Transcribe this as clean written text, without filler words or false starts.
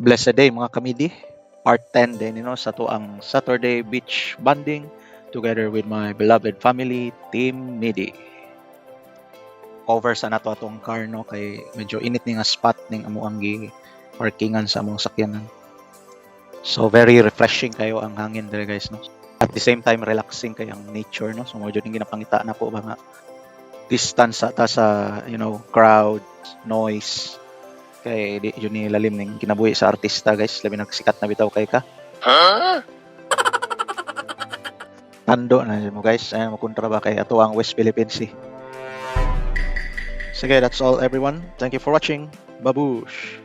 Blessed day mga kamidi. Part 10 din sa to ang Saturday beach bonding together with my beloved family, Team Midi. Cover sa nato atong car no kay medyo init ni nga spot ning amuang gi parkingan sa among sakyanan. So very refreshing kayo ang hangin dire guys no. At the same time relaxing kay ang nature no. So mo jud ning ginapangita nako ba nga distance ata sa crowd, noise. Kay di yun ni lalim ning kinabuhi sa artista guys, labi nagsikat na bitaw kay ka. Tando na mo guys, ayan mo kontra ba kay ato ang West Philippines Sea. Sige, that's all everyone. Thank you for watching. Babush!